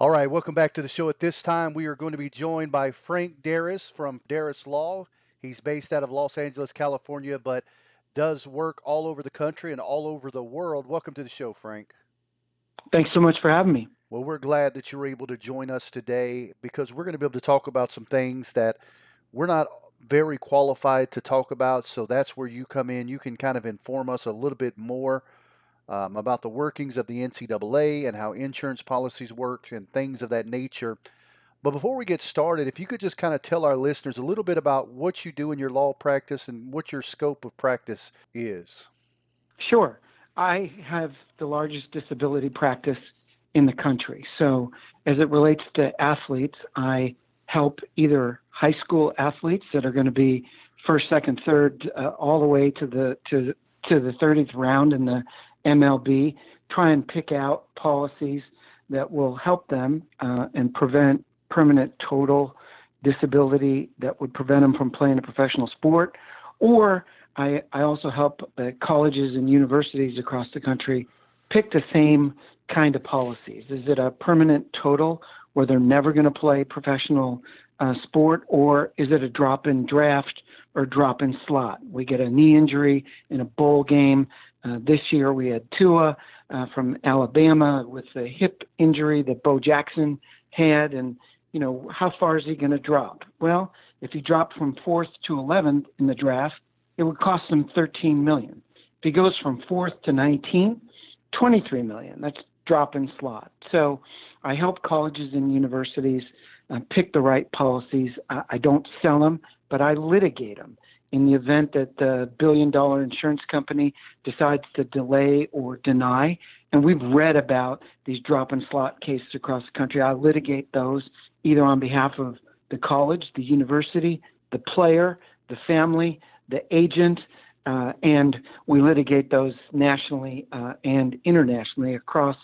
All right, welcome back to the show. At this time, we are going to be joined by Frank Darras from Darras Law. He's based out of Los Angeles, California, but does work all over the country and all over the world. Welcome to the show, Frank. Thanks so much for having me. Well, we're glad that you're able to join us today because we're going to be able to talk about some things that we're not very qualified to talk about. So that's where you come in. You can kind of inform us a little bit more about the workings of the NCAA and how insurance policies work and things of that nature. But before we get started, if you could just kind of tell our listeners a little bit about what you do in your law practice and what your scope of practice is. Sure. I have the largest disability practice in the country. So, as it relates to athletes, I help either high school athletes that are going to be first, second, third, all the way to the 30th round in the MLB, try and pick out policies that will help them and prevent permanent total disability that would prevent them from playing a professional sport. Or I also help colleges and universities across the country pick the same kind of policies. Is it a permanent total where they're never going to play professional sport, or is it a drop-in draft or drop-in slot? We get a knee injury in a bowl game. This year we had Tua from Alabama with the hip injury that Bo Jackson had, and how far is he going to drop? Well, if he dropped from 4th to 11th in the draft, it would cost him $13 million. If he goes from 4th to 19th, $23 million. That's drop in slot. So I help colleges and universities pick the right policies. I don't sell them, but I litigate them. In the event that the billion-dollar insurance company decides to delay or deny, and we've read about these drop-and-slot cases across the country, I litigate those either on behalf of the college, the university, the player, the family, the agent, and we litigate those nationally and internationally across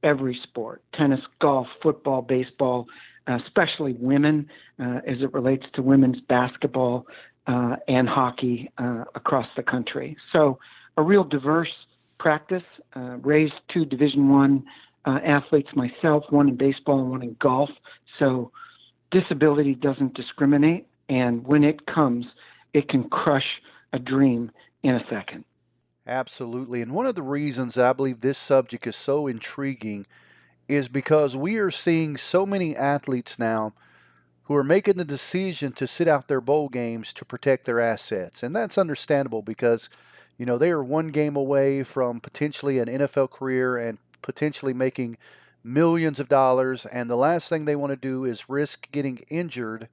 every sport: tennis, golf, football, baseball, especially women as it relates to women's basketball and hockey across the country. So a real diverse practice. Raised two Division I athletes myself, one in baseball and one in golf. So disability doesn't discriminate, and when it comes, it can crush a dream in a second. Absolutely. And one of the reasons I believe this subject is so intriguing is because we are seeing so many athletes now who are making the decision to sit out their bowl games to protect their assets. And that's understandable because, they are one game away from potentially an NFL career and potentially making millions of dollars. And the last thing they want to do is risk getting injured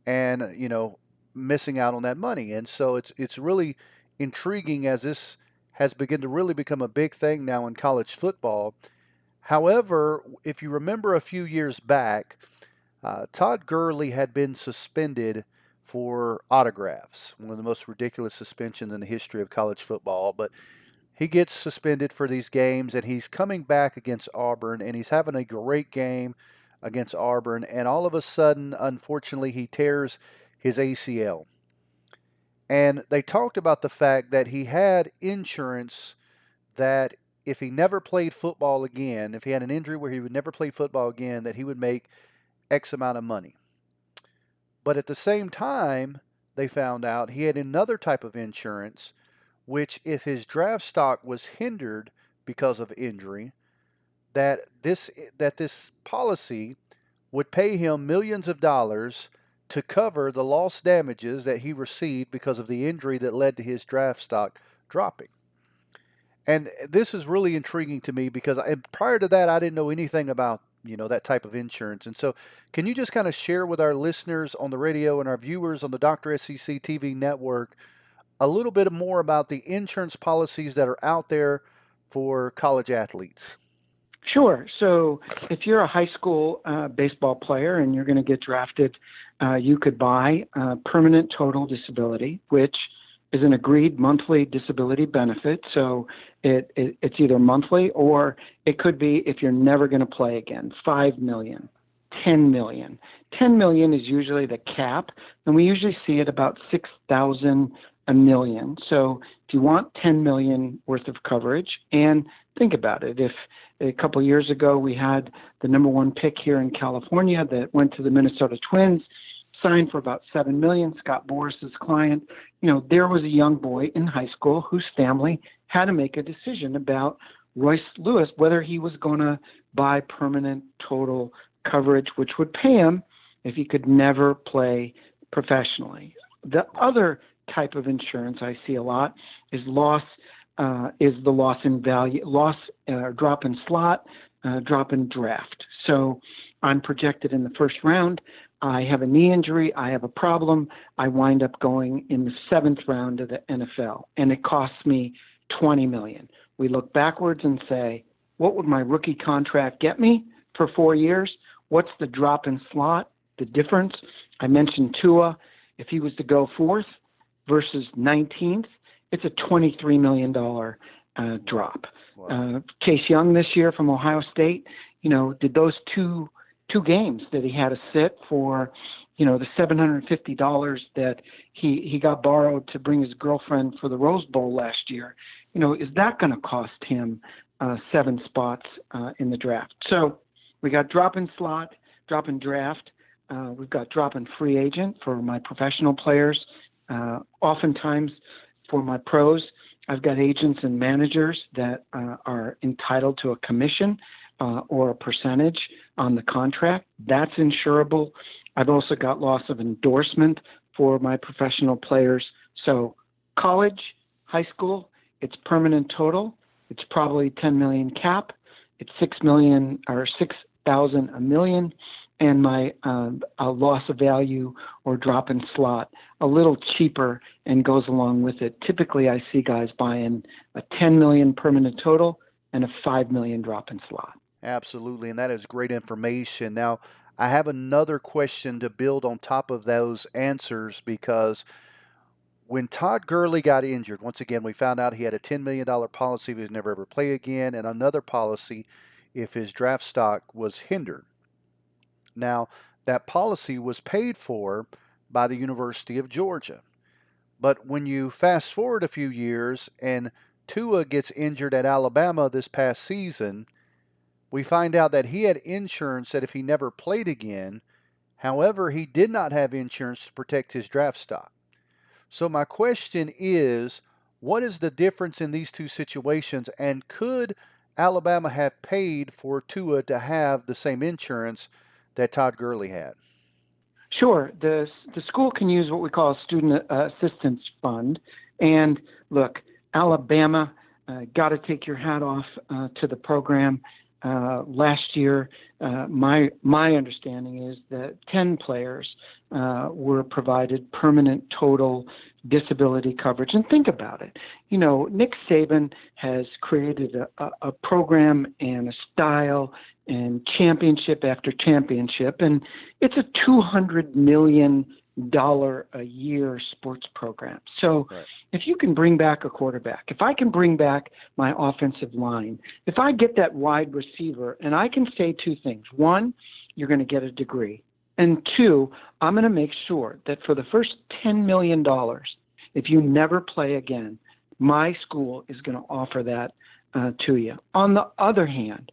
and, missing out on that money. And so it's really intriguing as this has begun to really become a big thing now in college football. However, if you remember a few years back, Todd Gurley had been suspended for autographs, one of the most ridiculous suspensions in the history of college football. But he gets suspended for these games, and he's coming back against Auburn, and he's having a great game against Auburn. And all of a sudden, unfortunately, he tears his ACL. And they talked about the fact that he had insurance that if he never played football again, if he had an injury where he would never play football again, that he would make X amount of money. But at the same time, they found out he had another type of insurance, which if his draft stock was hindered because of injury, that this policy would pay him millions of dollars to cover the lost damages that he received because of the injury that led to his draft stock dropping. And this is really intriguing to me because prior to that, I didn't know anything about that type of insurance. And so, can you just kind of share with our listeners on the radio and our viewers on the Dr. SEC TV network a little bit more about the insurance policies that are out there for college athletes? Sure. So if you're a high school baseball player and you're going to get drafted, you could buy permanent total disability, which is an agreed monthly disability benefit. So it's either monthly or it could be if you're never going to play again, 5 million, 10 million. 10 million is usually the cap, and we usually see it about 6,000 a million. So if you want 10 million worth of coverage, and think about it, if A couple of years ago, we had the number one pick here in California that went to the Minnesota Twins, signed for about $7 million. Scott Boris's client. There was a young boy in high school whose family had to make a decision about Royce Lewis, whether he was going to buy permanent total coverage, which would pay him if he could never play professionally. The other type of insurance I see a lot is the loss in value, drop in slot, drop in draft. So I'm projected in the first round. I have a knee injury. I have a problem. I wind up going in the seventh round of the NFL, and it costs me $20 million. We look backwards and say, what would my rookie contract get me for 4 years? What's the drop in slot, the difference? I mentioned Tua. If he was to go fourth versus 19th, it's a $23 million drop. Wow. Chase Young this year from Ohio State, did those two games that he had to sit for, the $750 that he got borrowed to bring his girlfriend for the Rose Bowl last year, is that going to cost him 7 spots in the draft? So we got drop in slot, drop in draft. We've got drop in free agent for my professional players. Oftentimes for my pros, I've got agents and managers that are entitled to a commission or a percentage on the contract. That's insurable. I've also got loss of endorsement for my professional players. So college, high school, it's permanent total. It's probably 10 million cap. It's 6 million or 6,000 a million. And my loss of value or drop in slot a little cheaper and goes along with it. Typically, I see guys buying a 10 million permanent total and a 5 million drop in slot. Absolutely, and that is great information. Now, I have another question to build on top of those answers because when Todd Gurley got injured, once again, we found out he had a $10 million policy if he was never ever play again, and another policy if his draft stock was hindered. Now, that policy was paid for by the University of Georgia. But when you fast forward a few years and Tua gets injured at Alabama this past season, we find out that he had insurance that if he never played again, however, he did not have insurance to protect his draft stock. So my question is, what is the difference in these two situations, and could Alabama have paid for Tua to have the same insurance that Todd Gurley had? Sure. The school can use what we call a student assistance fund. And look, Alabama, got to take your hat off to the program. Last year, my understanding is that 10 players were provided permanent total disability coverage. And think about it. Nick Saban has created a program and a style and championship after championship, and it's a $200 million a year sports program. So right. If you can bring back a quarterback, if I can bring back my offensive line, if I get that wide receiver, and I can say two things. One, you're going to get a degree. And two, I'm going to make sure that for the first $10 million, if you never play again, my school is going to offer that to you. On the other hand,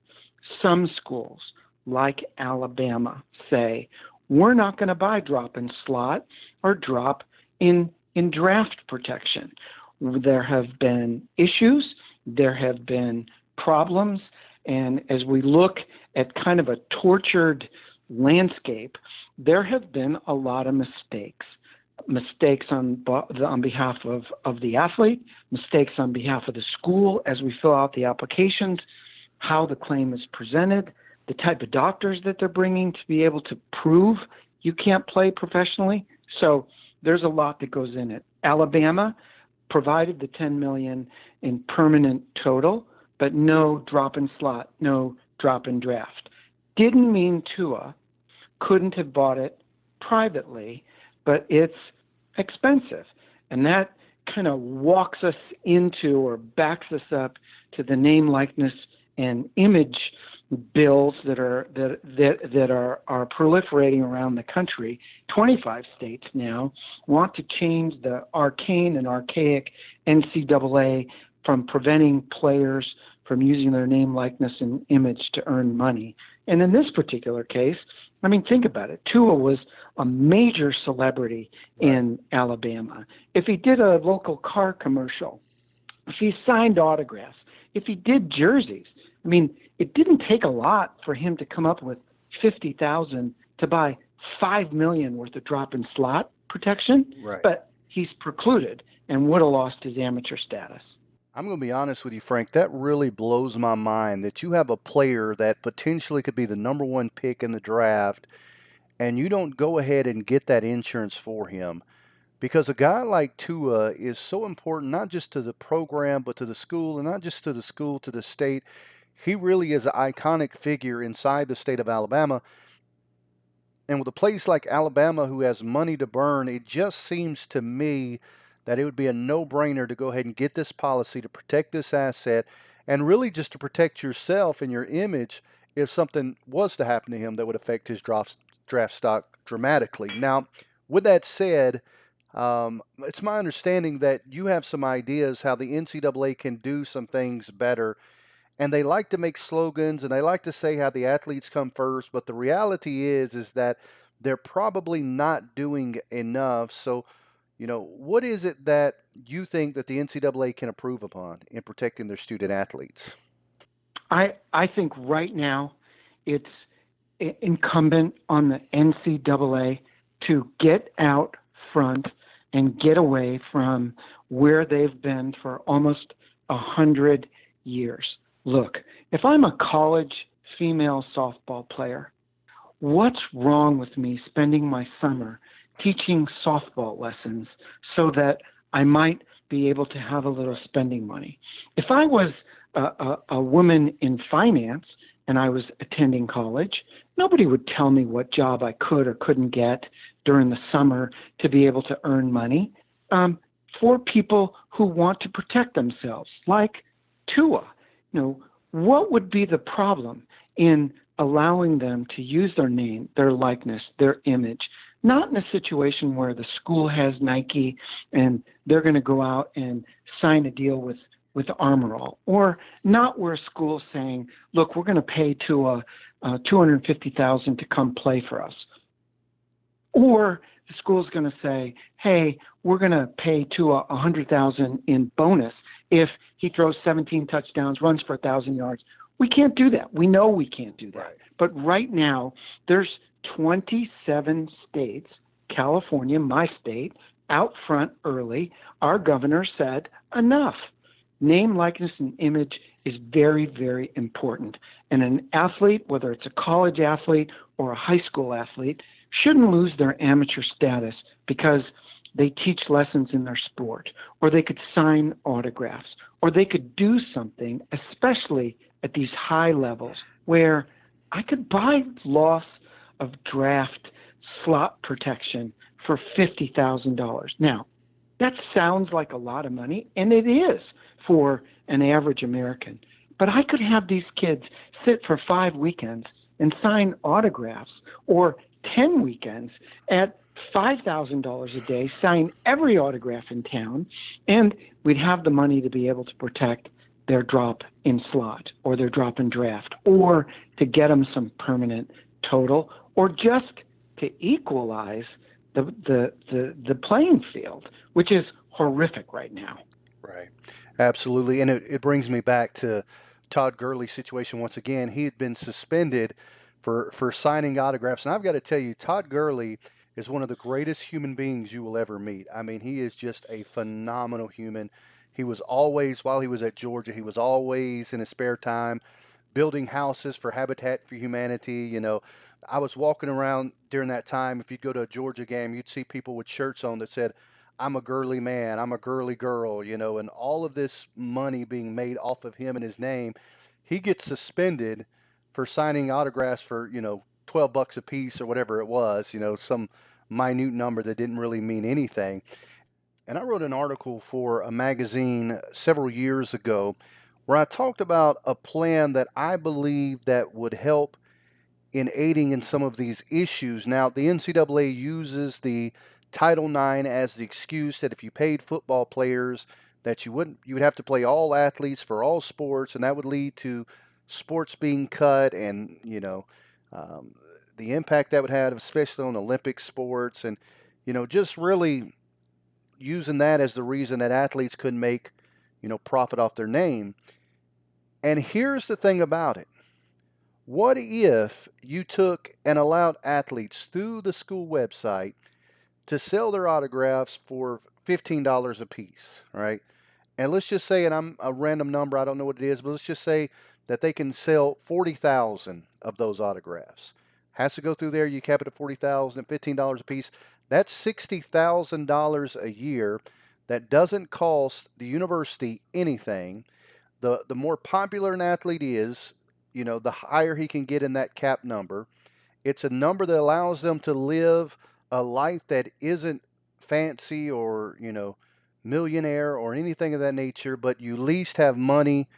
some schools like Alabama say, we're not going to buy drop in slot or drop in draft protection. There have been issues, there have been problems, and as we look at kind of a tortured landscape, there have been a lot of mistakes. Mistakes on behalf of the athlete, mistakes on behalf of the school as we fill out the applications, how the claim is presented, the type of doctors that they're bringing to be able to prove you can't play professionally. So there's a lot that goes in it. Alabama provided the $10 million in permanent total, but no drop in slot, no drop in draft. Didn't mean Tua couldn't have bought it privately, but it's expensive. And that kind of walks us into or backs us up to the name, likeness, and image bills that are proliferating around the country. 25 states now want to change the arcane and archaic NCAA from preventing players from using their name, likeness, and image to earn money. And in this particular case, I mean, think about it. Tua was a major celebrity Right. in Alabama. If he did a local car commercial, if he signed autographs, if he did jerseys, I mean, it didn't take a lot for him to come up with 50,000 to buy 5 million worth of drop in slot protection, Right. but he's precluded and would have lost his amateur status. I'm going to be honest with you, Frank. That really blows my mind that you have a player that potentially could be the number one pick in the draft, and you don't go ahead and get that insurance for him. Because a guy like Tua is so important, not just to the program, but to the school, and not just to the school, to the state. He really is an iconic figure inside the state of Alabama. And with a place like Alabama who has money to burn, it just seems to me that it would be a no brainer to go ahead and get this policy to protect this asset and really just to protect yourself and your image if something was to happen to him that would affect his draft stock dramatically. Now, with that said, it's my understanding that you have some ideas how the NCAA can do some things better, and they like to make slogans and they like to say how the athletes come first, but the reality is that they're probably not doing enough. So, what is it that you think that the NCAA can improve upon in protecting their student athletes? I think right now it's incumbent on the NCAA to get out front and get away from where they've been for almost 100 years. Look, if I'm a college female softball player, what's wrong with me spending my summer teaching softball lessons so that I might be able to have a little spending money? If I was a woman in finance and I was attending college, nobody would tell me what job I could or couldn't get during the summer to be able to earn money. For people who want to protect themselves, like Tua, what would be the problem in allowing them to use their name, their likeness, their image, not in a situation where the school has Nike and they're going to go out and sign a deal with Armor All, or not where a school's saying, look, we're going to pay to a 250,000 to come play for us, or the school's going to say, hey, we're going to pay to 100,000 in bonus if he throws 17 touchdowns, runs for 1,000 yards. We can't do that. We know we can't do that. Right. But right now, there's 27 states, California, my state, out front early. Our governor said, enough. Name, likeness, and image is very, very important. And an athlete, whether it's a college athlete or a high school athlete, shouldn't lose their amateur status because they teach lessons in their sport, or they could sign autographs, or they could do something, especially at these high levels, where I could buy loss of draft slot protection for $50,000. Now, that sounds like a lot of money, and it is for an average American. But I could have these kids sit for 5 weekends and sign autographs, or 10 weekends at $5,000 a day, sign every autograph in town, and we'd have the money to be able to protect their drop in slot or their drop in draft, or to get them some permanent total, or just to equalize the playing field, which is horrific right now. Right. Absolutely. And it brings me back to Todd Gurley's situation once again. He had been suspended for signing autographs. And I've got to tell you, Todd Gurley is one of the greatest human beings you will ever meet. I mean, he is just a phenomenal human. He was always, while he was at Georgia, he was always in his spare time building houses for Habitat for Humanity. I was walking around during that time. If you'd go to a Georgia game, you'd see people with shirts on that said, I'm a girly man, I'm a girly girl, and all of this money being made off of him and his name. He gets suspended for signing autographs for, 12 bucks a piece or whatever it was, some minute number that didn't really mean anything. And I wrote an article for a magazine several years ago where I talked about a plan that I believe that would help in aiding in some of these issues. Now, the NCAA uses the Title IX as the excuse that if you paid football players that you would have to play all athletes for all sports, and that would lead to sports being cut, and um, the impact that would have, especially on Olympic sports, and just really using that as the reason that athletes couldn't make profit off their name. And here's the thing about it. What if you took and allowed athletes through the school website to sell their autographs for $15 a piece, right? And let's just say, and I'm a random number, I don't know what it is, but let's just say that they can sell 40,000 of those autographs. Has to go through there, you cap it at 40,000 at $15 a piece. That's $60,000 a year. That doesn't cost the university anything. The more popular an athlete is, the higher he can get in that cap number. It's a number that allows them to live a life that isn't fancy or, millionaire or anything of that nature, but you at least have money,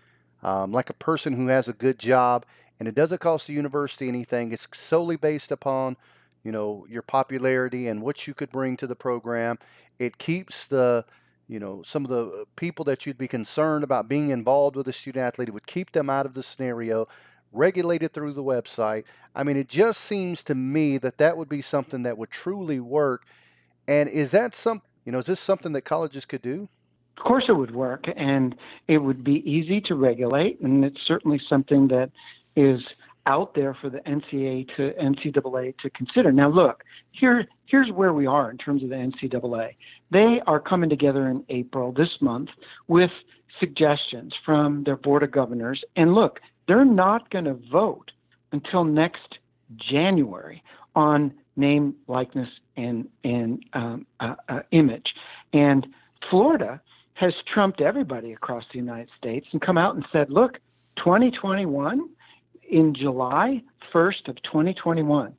like a person who has a good job, and it doesn't cost the university anything. It's solely based upon, your popularity and what you could bring to the program. It keeps some of the people that you'd be concerned about being involved with a student athlete. It would keep them out of the scenario, regulated through the website. I mean, it just seems to me that that would be something that would truly work. And is this something that colleges could do? Of course, it would work, and it would be easy to regulate, and it's certainly something that is out there for the NCAA to consider. Now, look, here's where we are in terms of the NCAA. They are coming together in April this month with suggestions from their board of governors, and look, they're not going to vote until next January on name, likeness, and image. And Florida has trumped everybody across the United States and come out and said, look, 2021, in July 1st of 2021,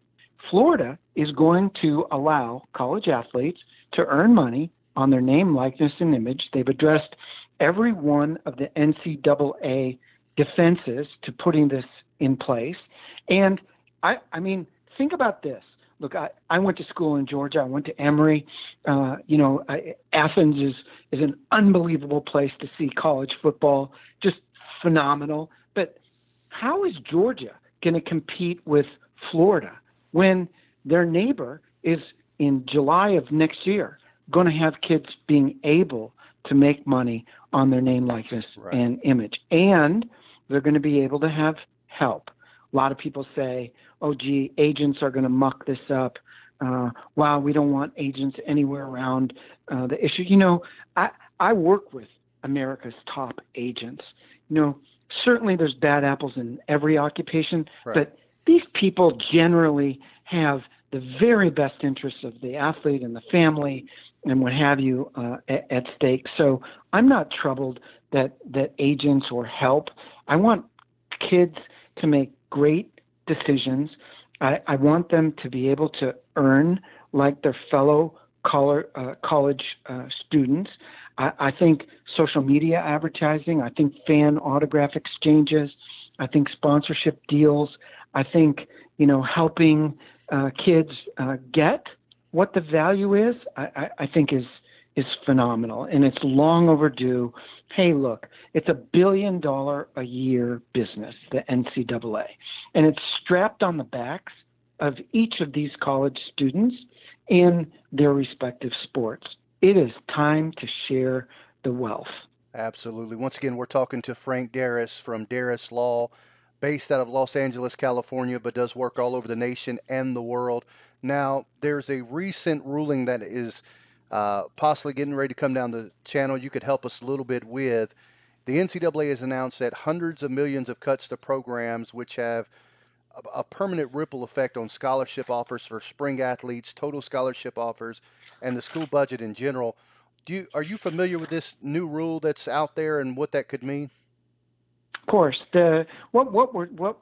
Florida is going to allow college athletes to earn money on their name, likeness, and image. They've addressed every one of the NCAA defenses to putting this in place. And I mean, think about this. Look, I went to school in Georgia. I went to Emory. Athens is an unbelievable place to see college football, just phenomenal. But how is Georgia going to compete with Florida when their neighbor is in July of next year going to have kids being able to make money on their name, likeness, Right. and image? And they're going to be able to have help. A lot of people say, oh, gee, agents are going to muck this up. Wow, we don't want agents anywhere around the issue. I work with America's top agents. Certainly there's bad apples in every occupation, Right. but these people generally have the very best interests of the athlete and the family and what have you at stake. So I'm not troubled that agents or help. I want kids to make great decisions. I want them to be able to earn like their fellow college students. I think social media advertising, I think fan autograph exchanges, I think sponsorship deals, I think, helping kids get what the value is, I think is phenomenal. And it's long overdue. Hey, look, it's $1 billion a year business, the NCAA, and it's strapped on the backs of each of these college students in their respective sports. It is time to share the wealth. Absolutely. Once again, we're talking to Frank Darras from Darras Law, based out of Los Angeles, California, but does work all over the nation and the world. Now, there's a recent ruling that is possibly getting ready to come down the channel. You could help us a little bit with. The NCAA has announced that hundreds of millions of cuts to programs, which have a permanent ripple effect on scholarship offers for spring athletes, total scholarship offers, and the school budget in general. Are you familiar with this new rule that's out there and what that could mean? Of course, what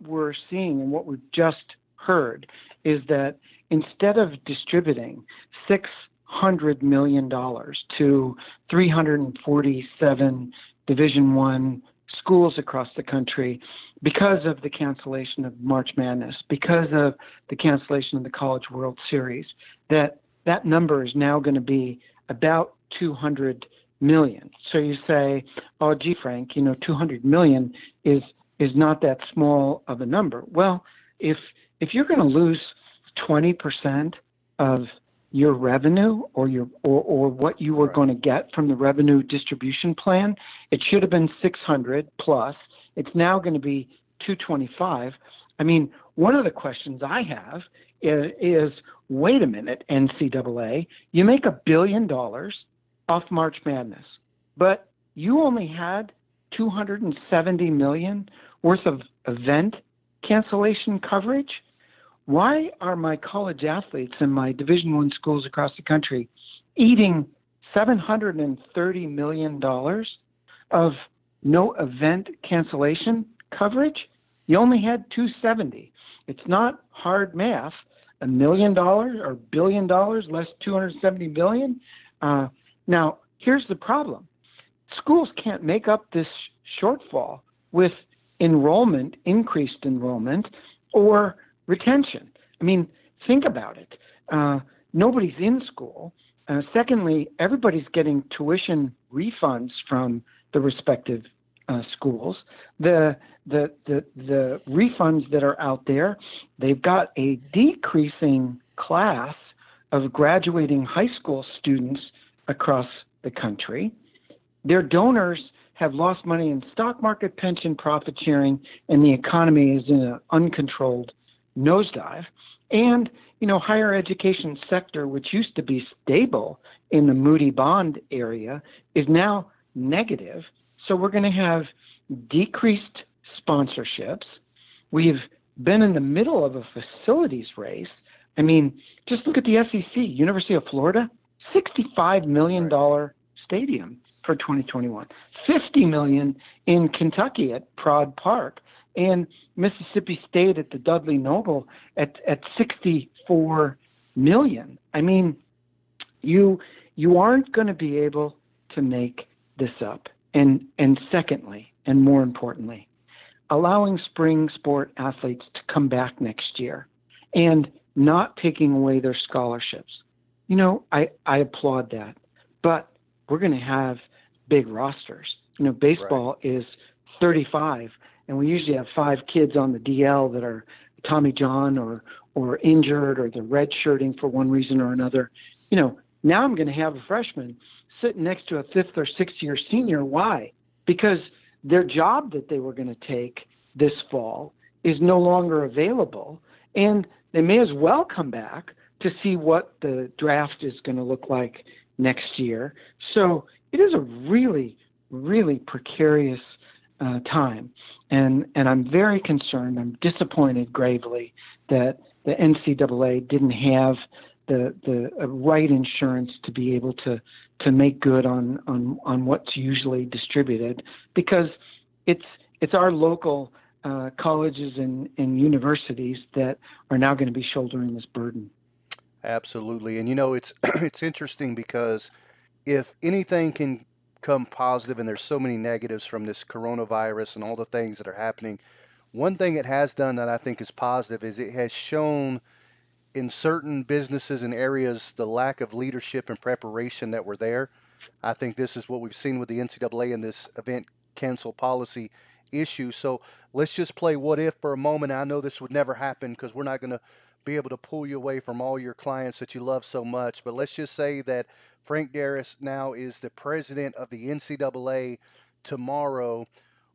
we're seeing and what we've just heard is that instead of distributing $600 million to 347 Division I schools across the country because of the cancellation of March Madness, because of the cancellation of the College World Series, that number is now going to be about $200 million. So you say, oh, gee, Frank, 200 million is not that small of a number. Well, if you're going to lose 20% of your revenue or what you were Right. going to get from the revenue distribution plan, it should have been 600 plus. It's now going to be 225. I mean, one of the questions I have is wait a minute, NCAA, you make $1 billion off March Madness, but you only had 270 million worth of event cancellation coverage. Why are my college athletes in my Division I schools across the country eating $730 million of no event cancellation coverage? You only had 270. It's not hard math. $1 million or $1 billion less 270 million. Now, here's the problem. Schools can't make up this shortfall with increased enrollment, or retention. I mean, think about it. Nobody's in school. Secondly, everybody's getting tuition refunds from the respective schools. The refunds that are out there, they've got a decreasing class of graduating high school students across the country. Their donors have lost money in stock market, pension, profit sharing, and the economy is in an uncontrolled nosedive. And, higher education sector, which used to be stable in the Moody bond area, is now negative. So we're going to have decreased sponsorships. We've been in the middle of a facilities race. I mean, just look at the SEC, University of Florida, $65 million Right. stadium for 2021, $50 million in Kentucky at Prod Park, and Mississippi State at the Dudley Noble at $64 million. I mean, you aren't going to be able to make this up. And secondly, and more importantly, allowing spring sport athletes to come back next year and not taking away their scholarships. I applaud that, but we're going to have big rosters. Right. Baseball is 35, and we usually have 5 kids on the DL that are Tommy John or injured, or they're redshirting for one reason or another. Now I'm going to have a freshman sitting next to a 5th or 6th year senior. Why? Because their job that they were going to take this fall is no longer available, and they may as well come back to see what the draft is going to look like next year. So it is a really, really precarious time, and I'm very concerned. I'm disappointed gravely that the NCAA didn't have the right insurance to be able to make good on what's usually distributed, because it's our local colleges and universities that are now going to be shouldering this burden. Absolutely. And it's it's interesting because if anything can come positive, and there's so many negatives from this coronavirus and all the things that are happening, one thing it has done that I think is positive is it has shown in certain businesses and areas the lack of leadership and preparation that were there. I think this is what we've seen with the NCAA and this event cancel policy issue. So let's just play what if for a moment. I know this would never happen because we're not going to be able to pull you away from all your clients that you love so much. But let's just say that Frank Darras now is the president of the NCAA tomorrow.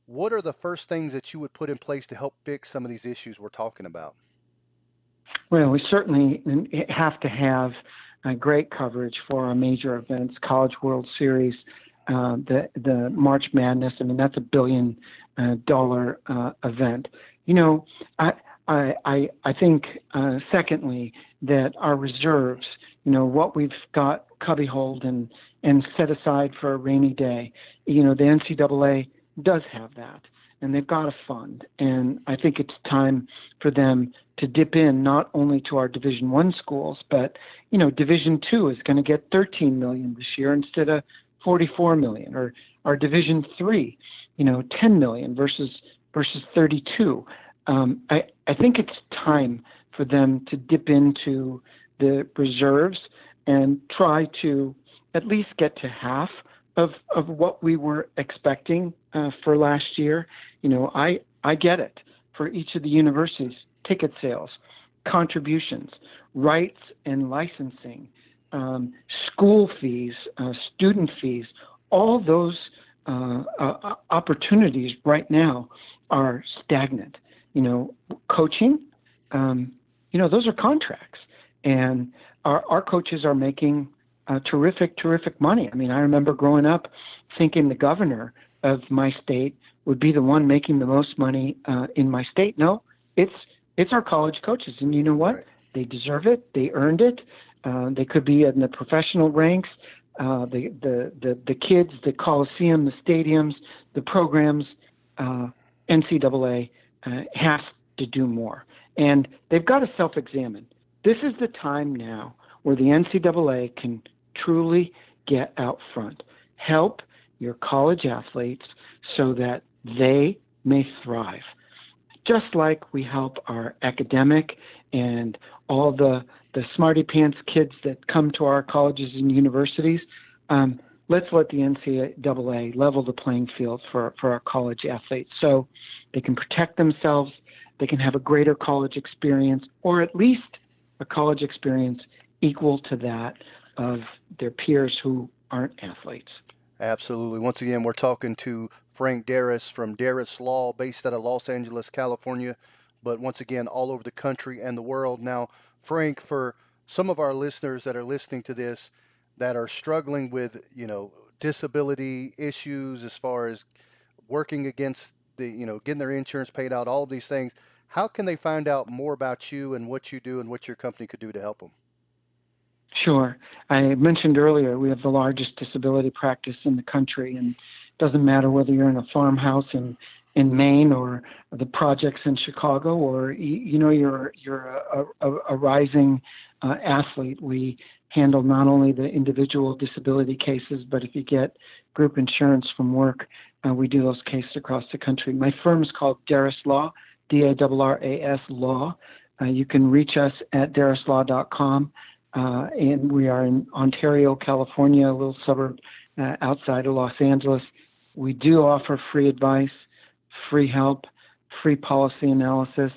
What are the first things that you would put in place to help fix some of these issues we're talking about? Well, we certainly have to have great coverage for our major events, College World Series, the March Madness. I mean, that's $1 billion event. I think secondly that our reserves, what we've got cubbyholed and set aside for a rainy day, the NCAA does have that, and they've got a fund. And I think it's time for them to dip in not only to our Division I schools, but Division II is going to get 13 million this year instead of 44 million, or our Division III, 10 million versus 32. I think it's time for them to dip into the reserves and try to at least get to half of what we were expecting for last year. I get it for each of the universities: ticket sales, contributions, rights and licensing, school fees, student fees. All those opportunities right now are stagnant. Coaching, those are contracts, and our coaches are making terrific money. I mean, I remember growing up thinking the governor of my state would be the one making the most money in my state. No, it's our college coaches, and you know what? Right. They deserve it. They earned it. They could be in the professional ranks. The kids, the coliseum, the stadiums, the programs. NCAA has to do more, and they've got to self-examine. This is the time now where the NCAA can truly get out front, help your college athletes so that they may thrive, just like we help our academic and all the smarty pants kids that come to our colleges and universities. Let's let the NCAA level the playing field for our college athletes so they can protect themselves, they can have a greater college experience, or at least a college experience equal to that of their peers who aren't athletes. Absolutely. Once again, we're talking to Frank Darras from Darras Law, based out of Los Angeles, California, but once again, all over the country and the world. Now, Frank, for some of our listeners that are listening to this that are struggling with, disability issues as far as working against getting their insurance paid out, all of these things, how can they find out more about you and what you do and what your company could do to help them? Sure. I mentioned earlier we have the largest disability practice in the country, and it doesn't matter whether you're in a farmhouse in Maine or the projects in Chicago, or you're a rising athlete. We handle not only the individual disability cases, but if you get group insurance from work, we do those cases across the country. My firm is called Darras Law, Darras Law. You can reach us at darraslaw.com. And we are in Ontario, California, a little suburb outside of Los Angeles. We do offer free advice, free help, free policy analysis.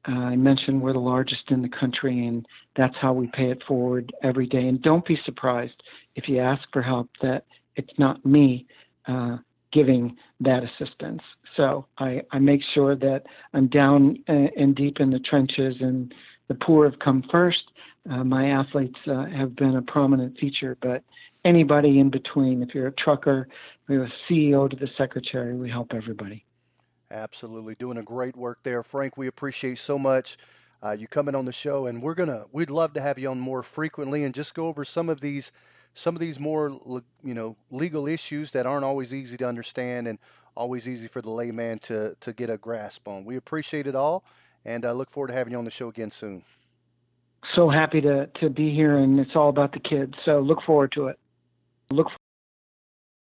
I mentioned we're the largest in the country, and that's how we pay it forward every day. And don't be surprised if you ask for help that it's not me giving that assistance. So I make sure that I'm down and deep in the trenches, and the poor have come first. My athletes have been a prominent feature, but anybody in between, if you're a trucker, we're a CEO to the secretary, we help everybody. Absolutely, doing a great work there, Frank. We appreciate so much you coming on the show, and we'd love to have you on more frequently and just go over some of these more legal issues that aren't always easy to understand and always easy for the layman to get a grasp on. We appreciate it all, and I look forward to having you on the show again soon. So happy to be here, and it's all about the kids. So look forward to it. Look